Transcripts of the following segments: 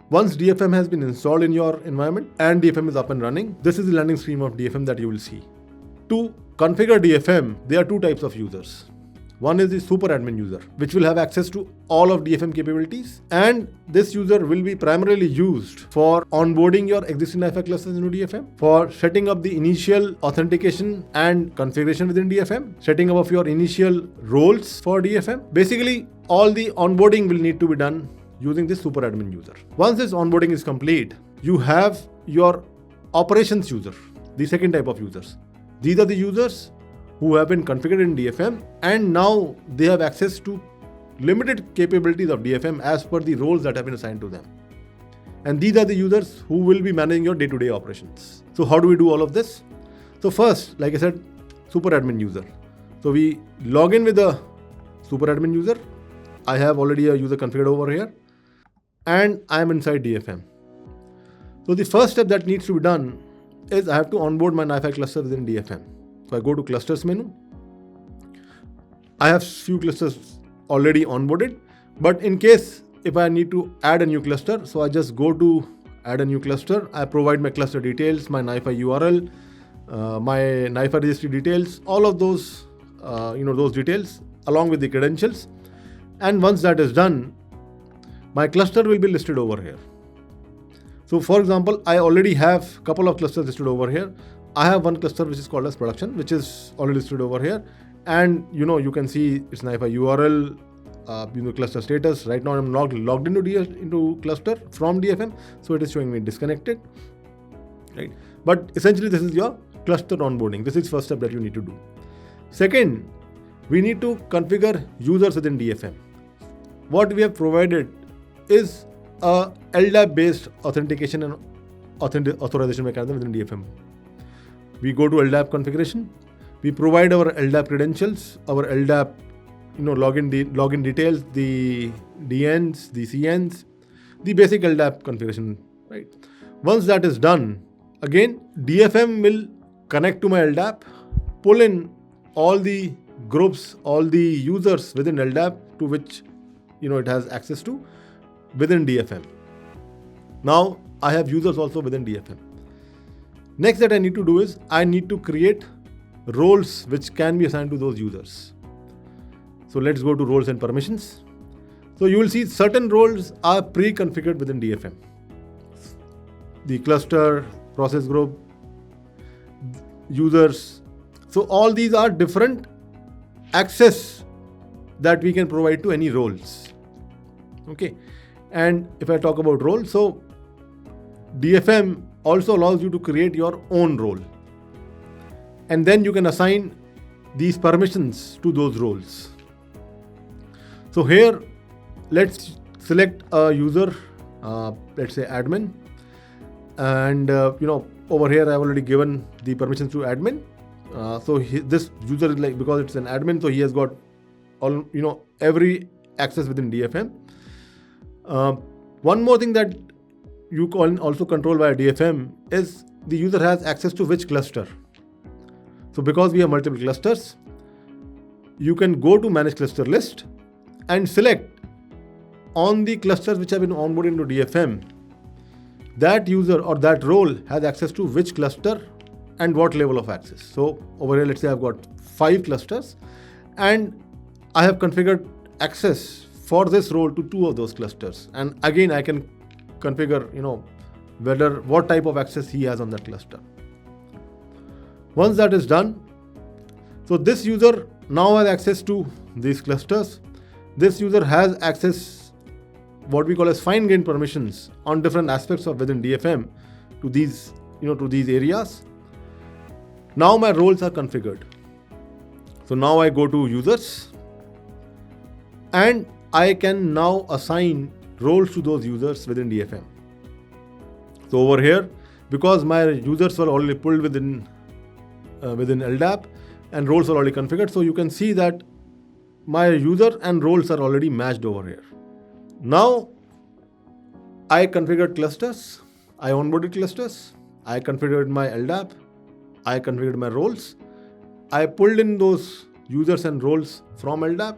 Once DFM has been installed in your environment and DFM is up and running, this is the landing screen of DFM that you will see. To configure DFM, there are two types of users. One is the super admin user, which will have access to all of DFM capabilities. And this user will be primarily used for onboarding your existing NiFi clusters into DFM, for setting up the initial authentication and configuration within DFM, setting up of your initial roles for DFM. Basically, all the onboarding will need to be done using this super admin user. Once this onboarding is complete, you have your operations user, the second type of users. These are the users who have been configured in DFM and now they have access to limited capabilities of DFM as per the roles that have been assigned to them. And these are the users who will be managing your day-to-day operations. So how do we do all of this? So first, like I said, super admin user. So we log in with the super admin user. I have already a user configured over here and I am inside DFM. So the first step that needs to be done is I have to onboard my NiFi cluster within DFM. So I go to clusters menu. I have few clusters already onboarded, but in case if I need to add a new cluster, so I just go to add a new cluster. I provide my cluster details, my NiFi URL, my NiFi registry details, all of those, those details along with the credentials. And once that is done, my cluster will be listed over here. So for example, I already have a couple of clusters listed over here. I have one cluster which is called as production, which is already listed over here. And you can see its NiFi URL, cluster status. Right now I'm logged into cluster from DFM. So it is showing me disconnected, right? But essentially this is your cluster onboarding. This is first step that you need to do. Second, we need to configure users within DFM. What we have provided is a LDAP based authentication and authorization mechanism within DFM. We go to LDAP configuration. We provide our LDAP credentials, our LDAP, login details, the DNs, the CNs, the basic LDAP configuration, right? Once that is done, again, DFM will connect to my LDAP, pull in all the groups, all the users within LDAP to which, it has access to within DFM. Now I have users also within DFM. Next that I need to do is I need to create roles which can be assigned to those users. So let's go to roles and permissions. So you will see certain roles are pre-configured within DFM. The cluster, process group, users. So all these are different access that we can provide to any roles. Okay. And if I talk about roles, so DFM also allows you to create your own role. And then you can assign these permissions to those roles. So here, let's select a user, let's say admin. And, over here, I've already given the permissions to admin. This user is because it's an admin, so he has got all, every access within DFM. One more thing that you can also control via DFM is the user has access to which cluster. So because we have multiple clusters, you can go to manage cluster list and select on the clusters which have been onboarded into DFM, that user or that role has access to which cluster and what level of access. So over here, let's say I've got 5 clusters and I have configured access for this role to 2 of those clusters. And again, I can configure, what type of access he has on that cluster. Once that is done, so this user now has access to these clusters. This user has access, what we call as fine-grained permissions on different aspects of within DFM to these, to these areas. Now my roles are configured. So now I go to users and I can now assign roles to those users within DFM. So over here, because my users were already pulled within LDAP and roles are already configured, so you can see that my user and roles are already matched over here. Now I configured clusters, I onboarded clusters, I configured my LDAP, I configured my roles, I pulled in those users and roles from LDAP,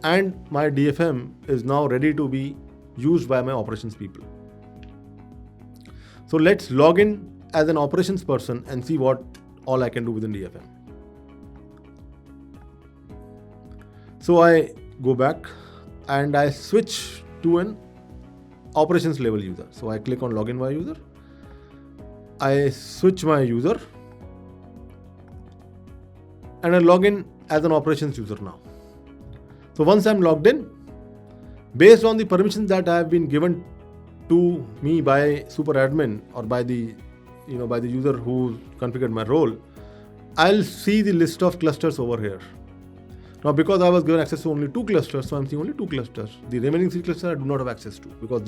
and my DFM is now ready to be used by my operations people. So let's log in as an operations person and see what all I can do within DFM. So I go back and I switch to an operations level user. So I click on login via user. I switch my user and I log in as an operations user now. So once I'm logged in, based on the permissions that I have been given to me by super admin or by the user who configured my role, I'll see the list of clusters over here. Now, because I was given access to only 2 clusters, so I'm seeing only 2 clusters. The remaining 3 clusters I do not have access to because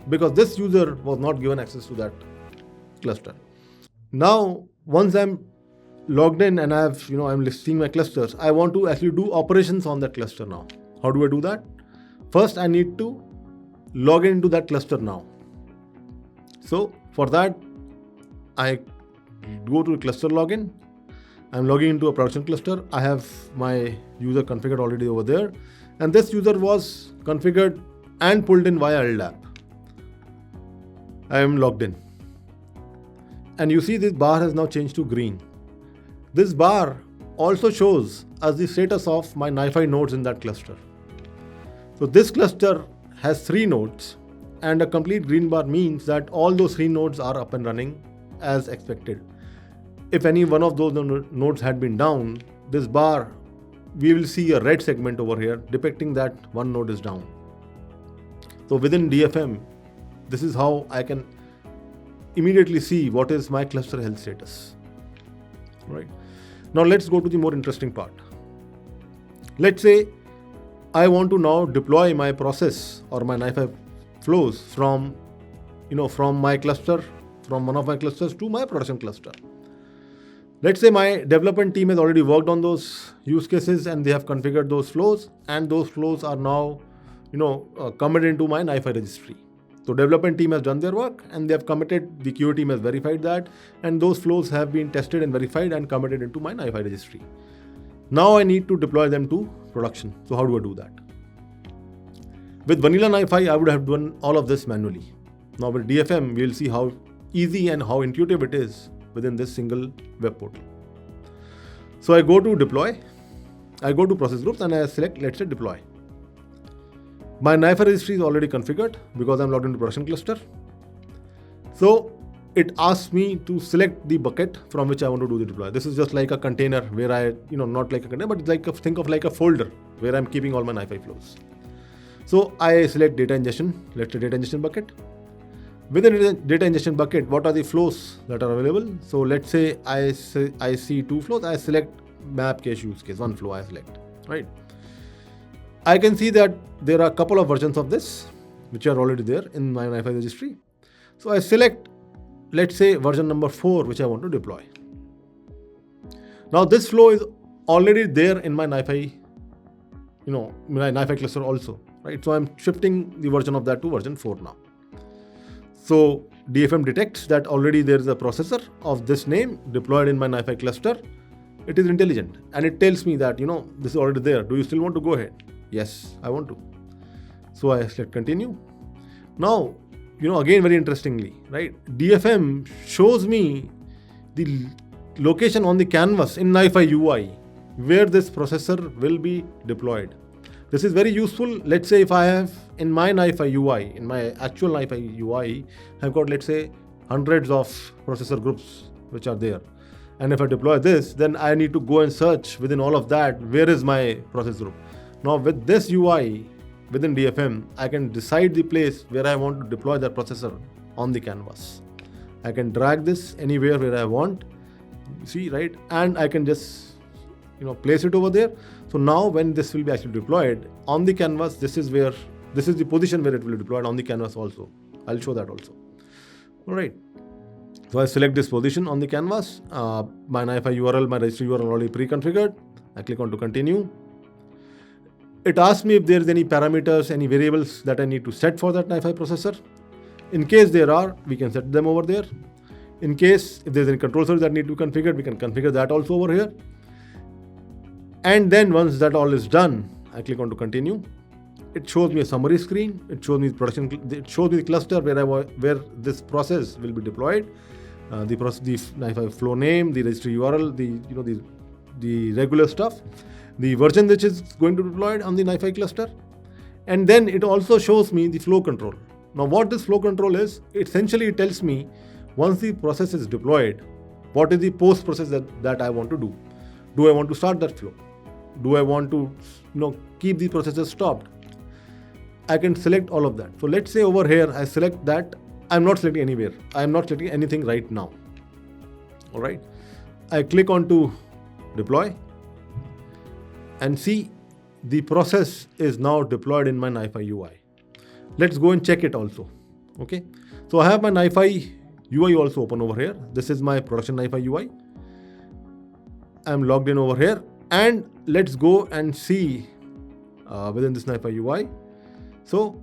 because this user was not given access to that cluster. Now, once I'm logged in and I'm listing my clusters, I want to actually do operations on that cluster now. How do I do that? First, I need to log into that cluster now. So for that, I go to cluster login. I'm logging into a production cluster. I have my user configured already over there. And this user was configured and pulled in via LDAP. I am logged in. And you see this bar has now changed to green. This bar also shows us the status of my NiFi nodes in that cluster. So this cluster has 3 nodes, and a complete green bar means that all those 3 nodes are up and running as expected. If any one of those nodes had been down, this bar, we will see a red segment over here depicting that one node is down. So within DFM, this is how I can immediately see what is my cluster health status. Right. Now let's go to the more interesting part. Let's say I want to now deploy my process or my NiFi flows from my cluster, from one of my clusters to my production cluster. Let's say my development team has already worked on those use cases and they have configured those flows, and those flows are now, committed into my NiFi registry. So development team has done their work and they have committed, the QA team has verified that, and those flows have been tested and verified and committed into my NiFi registry. Now I need to deploy them to production. So how do I do that? With vanilla NiFi, I would have done all of this manually. Now with DFM, we'll see how easy and how intuitive it is within this single web portal. So I go to deploy, I go to process groups and I select, let's say, deploy. My NiFi registry is already configured because I'm logged into production cluster. So it asks me to select the bucket from which I want to do the deploy. This is just like a container where I, not like a container, but it's think of like a folder where I'm keeping all my NiFi flows. So I select data ingestion, let's say data ingestion bucket. Within the data ingestion bucket, what are the flows that are available? So let's say I see 2 flows, I select map cache use case, 1 flow I select, right? I can see that there are a couple of versions of this which are already there in my NiFi registry. So I select, let's say, version number 4 which I want to deploy. Now this flow is already there in my NiFi, my NiFi cluster also, right? So I'm shifting the version of that to version 4 now. So DFM detects that already there is a processor of this name deployed in my NiFi cluster. It is intelligent and it tells me that, this is already there. Do you still want to go ahead? Yes, I want to. So I select continue. Now, again, very interestingly, right? DFM shows me the location on the canvas in NiFi UI where this processor will be deployed. This is very useful. Let's say if I have in my NiFi UI, in my actual NiFi UI, I've got, let's say, hundreds of processor groups which are there. And if I deploy this, then I need to go and search within all of that, where is my process group? Now with this UI within DFM, I can decide the place where I want to deploy that processor on the canvas. I can drag this anywhere where I want, see, right? And I can just, place it over there. So now when this will be actually deployed on the canvas, this is the position where it will be deployed on the canvas also. I'll show that also. All right. So I select this position on the canvas. My NiFi URL, my registry URL already pre-configured. I click on to continue. It asks me if there is any parameters, any variables that I need to set for that NiFi processor. In case there are, we can set them over there. In case if there's any control service that need to be configured, we can configure that also over here. And then once that all is done, I click on to continue. it shows me a summary screen. It shows me production. It shows me the cluster where this process will be deployed. The NiFi flow name, the registry URL, the regular stuff, the version which is going to be deployed on the NiFi cluster, and then it also shows me the flow control. Now, what this flow control is, essentially it tells me once the process is deployed, what is the post process that I want to do. Do I want to start that flow? Do I want to keep the processes stopped? I can select all of that. So let's say over here I select that. I'm not selecting anywhere. I'm not selecting anything right now. All right. I click on to deploy and see the process is now deployed in my NiFi UI. Let's go and check it also. Okay. So I have my NiFi UI also open over here. This is my production NiFi UI. I'm logged in over here, and let's go and see within this NiFi UI. So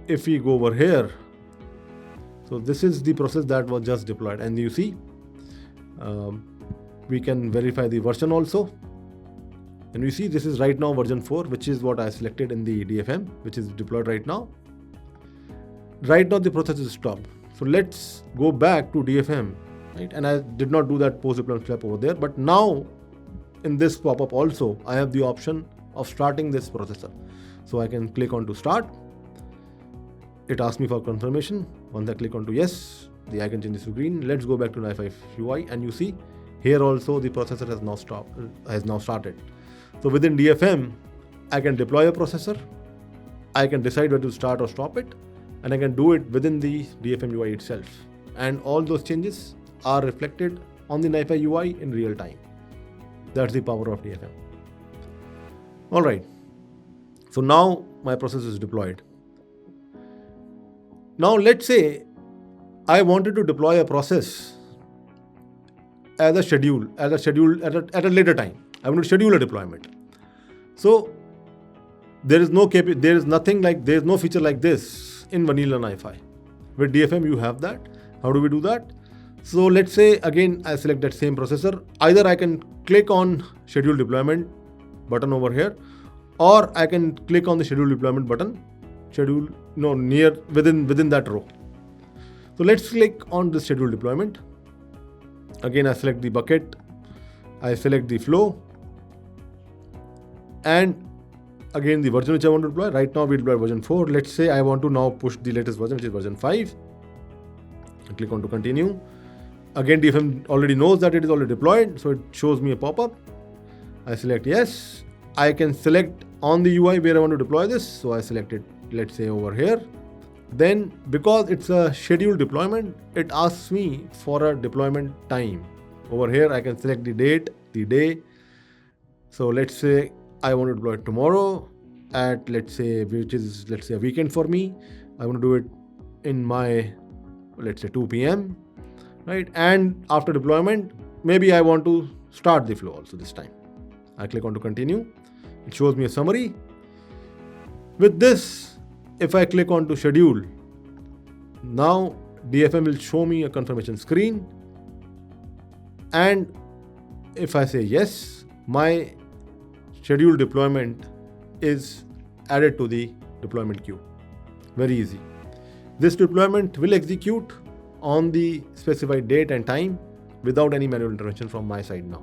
if we go over here, so this is the process that was just deployed, and you see we can verify the version also, and we see this is right now version 4, which is what I selected in the DFM, which is deployed right now. Right now the process is stopped. So let's go back to DFM, right? And I did not do that post deployment step over there, but now in this pop-up also I have the option of starting this processor. So I can click on to start. It asks me for confirmation. Once I click on to yes, the icon changes to green. Let's go back to NiFi UI, and you see here also the processor has now started. So within DFM, I can deploy a processor. I can decide where to start or stop it, and I can do it within the DFM UI itself. And all those changes are reflected on the NiFi UI in real time. That's the power of DFM. All right. So now my process is deployed. Now let's say I wanted to deploy a process at a later time. I want to schedule a deployment. So there is no feature like this in vanilla NiFi. With DFM you have that. How do we do that? So let's say again I select that same processor. Either I can click on schedule deployment button over here, or I can click on the schedule deployment button, within that row. So let's click on the schedule deployment. Again, I select the bucket, I select the flow, and again the version which I want to deploy. Right now we deploy version 4. Let's say I want to now push the latest version, which is version 5. I click on to continue. Again, DFM already knows that it is already deployed, so it shows me a pop-up. I select yes. I can select on the UI where I want to deploy this. So I select it, let's say over here. Then because it's a scheduled deployment, it asks me for a deployment time. Over here, I can select the date, the day. So let's say I want to deploy it tomorrow at, let's say a weekend for me. I want to do it in my, let's say 2 p.m. right? And after deployment, maybe I want to start the flow also this time. I click on to continue. It shows me a summary. With this, if I click on to schedule, now DFM will show me a confirmation screen. And if I say yes, my scheduled deployment is added to the deployment queue. Very easy. This deployment will execute on the specified date and time without any manual intervention from my side now.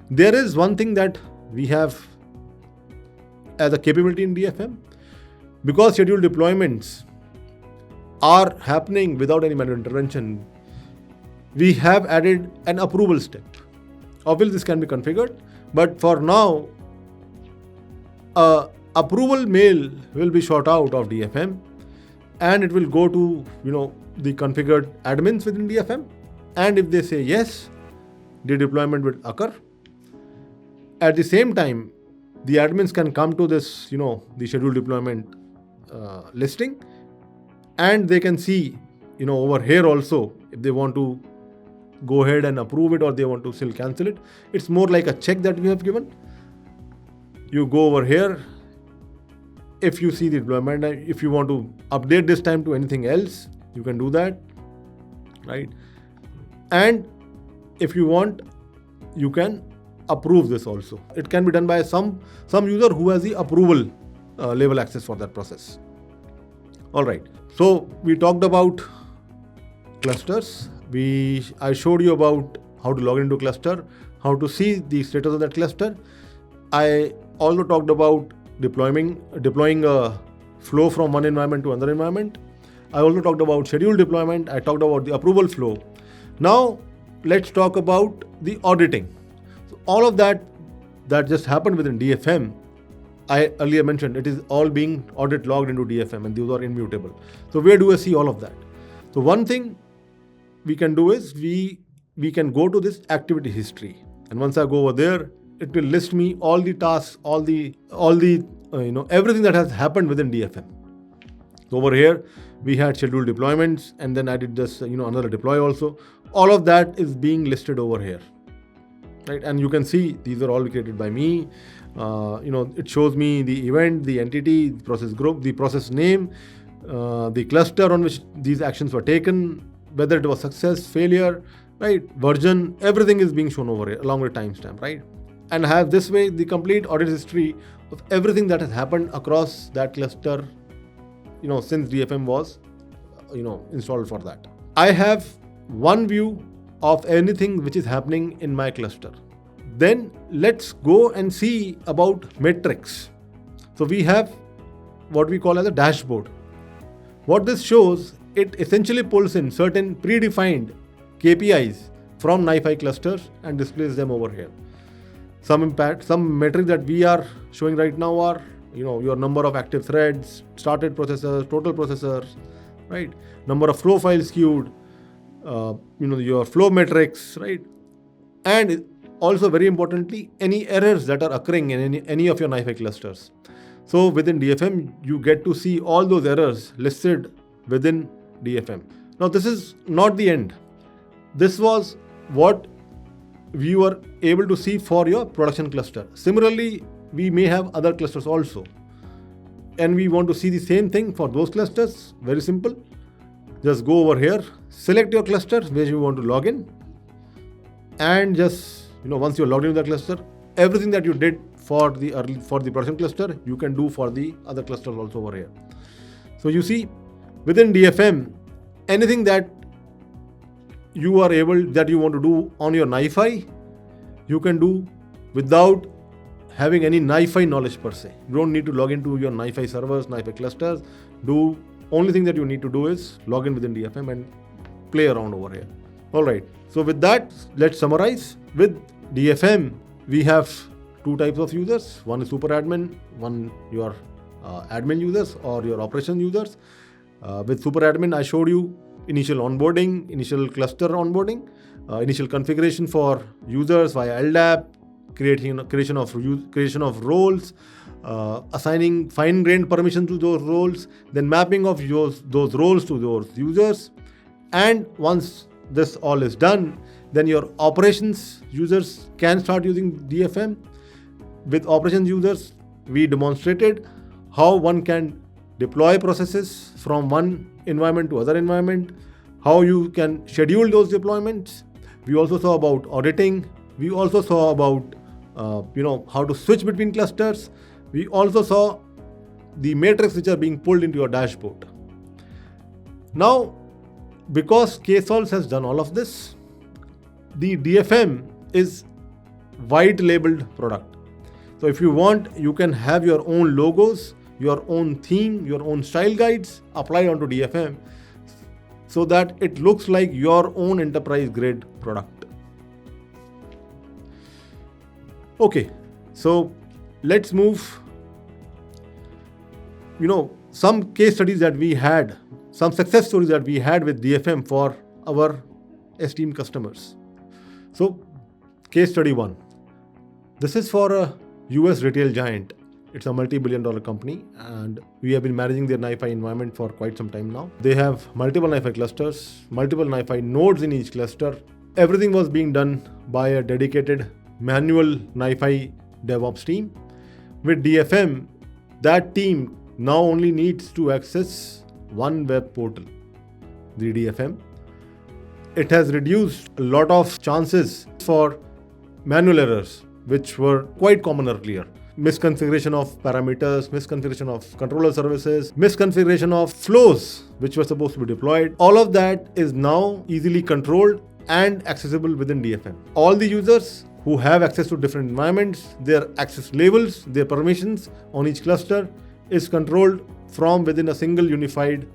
There is one thing that we have as a capability in DFM. Because scheduled deployments are happening without any manual intervention, we have added an approval step. Obviously, this can be configured, but for now, approval mail will be shot out of DFM, and it will go to the configured admins within DFM. And if they say yes, the deployment will occur. At the same time, the admins can come to this, the scheduled deployment listing, and they can see, over here also, if they want to go ahead and approve it or they want to still cancel it. It's more like a check that we have given. You go over here. If you see the deployment, if you want to update this time to anything else, you can do that, right? And if you want, you can approve this also. It can be done by some user who has the approval label access for that process. All right. So we talked about clusters. I showed you about how to log into cluster, how to see the status of that cluster. I also talked about deploying a flow from one environment to another environment. I also talked about scheduled deployment. I talked about the approval flow. Now let's talk about the auditing. So all of that just happened within DFM. I earlier mentioned it is all being audit logged into DFM, and those are immutable. So where do I see all of that? So one thing we can do is we can go to this activity history, and once I go over there, it will list me all the tasks, all the everything that has happened within DFM. So over here we had scheduled deployments, and then I did this another deploy also. All of that is being listed over here, right? And you can see these are all created by me. It shows me the event, the entity, the process group, the process name, the cluster on which these actions were taken, whether it was success, failure, right? Version, everything is being shown over here along with timestamp, right? And have this way the complete audit history of everything that has happened across that cluster, since DFM was, installed for that. I have one view of anything which is happening in my cluster. Then let's go and see about metrics. So we have what we call as a dashboard. What this shows, it essentially pulls in certain predefined KPIs from NiFi clusters and displays them over here. Some metrics that we are showing right now are, your number of active threads, started processors, total processors, right? Number of flow files queued, your flow metrics, right? And also very importantly, any errors that are occurring in any of your NiFi clusters. So within DFM, you get to see all those errors listed within DFM. Now this is not the end. This was what we were able to see for your production cluster. Similarly, we may have other clusters also. And we want to see the same thing for those clusters. Very simple. Just go over here, select your cluster where you want to log in, and just once you're logged into the cluster, everything that you did for the production cluster, you can do for the other clusters also over here. So you see, within DFM, anything that you want to do on your NiFi, you can do without having any NiFi knowledge per se. You don't need to log into your NiFi servers, NiFi clusters. Only thing that you need to do is log in within DFM and play around over here. All right. So with that, let's summarize. With DFM, we have two types of users. One is super admin, one your admin users or your operation users. With super admin, I showed you initial onboarding, initial cluster onboarding, initial configuration for users via LDAP, creation of roles, assigning fine-grained permission to those roles, then mapping of those roles to those users. And once this all is done, then your operations users can start using DFM. With operations users, we demonstrated how one can deploy processes from one environment to other environment, how you can schedule those deployments. We also saw about auditing. We also saw about how to switch between clusters. We also saw the metrics which are being pulled into your dashboard. Now, because KSolves has done all of this, the DFM is white labeled product. So if you want, you can have your own logos, your own theme, your own style guides applied onto DFM so that it looks like your own enterprise grade product. Okay, so let's move. Some case studies that we had, some success stories that we had with DFM for our esteemed customers. So, case study 1. This is for a US retail giant. It's a multi-billion-dollar company, and we have been managing their NiFi environment for quite some time now. They have multiple NiFi clusters, multiple NiFi nodes in each cluster. Everything was being done by a dedicated manual NiFi DevOps team. With DFM, that team now only needs to access one web portal, the DFM. It has reduced a lot of chances for manual errors, which were quite common earlier. misconfiguration of parameters, misconfiguration of controller services, misconfiguration of flows which were supposed to be deployed. All of that is now easily controlled and accessible within DFM. All the users who have access to different environments, their access levels, their permissions on each cluster is controlled from within a single unified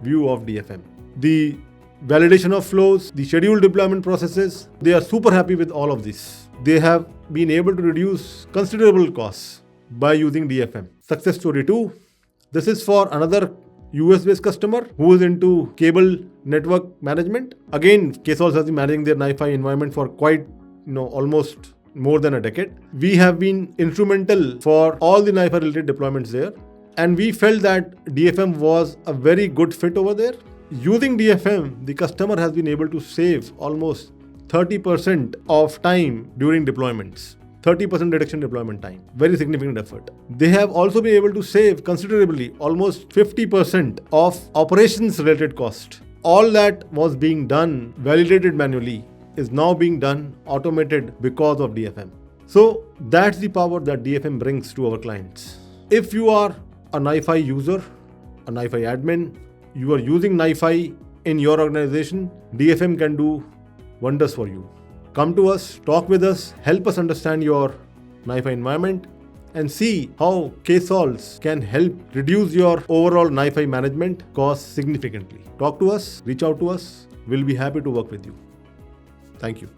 view of DFM. The validation of flows, the scheduled deployment processes, they are super happy with all of this. They have been able to reduce considerable costs by using DFM. Success story 2. This is for another US-based customer who is into cable network management. Again, KSOLs has been managing their NiFi environment for quite, almost more than a decade. We have been instrumental for all the NiFi related deployments there. And we felt that DFM was a very good fit over there. Using DFM, the customer has been able to save almost 30% of time during deployments. 30% reduction in deployment time. Very significant effort. They have also been able to save considerably, almost 50% of operations related cost. All that was being done, validated manually, is now being done automated because of DFM. So that's the power that DFM brings to our clients. If you are a NiFi user, a NiFi admin, you are using NiFi in your organization, DFM can do wonders for you. Come to us, talk with us, help us understand your NiFi environment and see how KSOLs can help reduce your overall NiFi management costs significantly. Talk to us, reach out to us. We'll be happy to work with you. Thank you.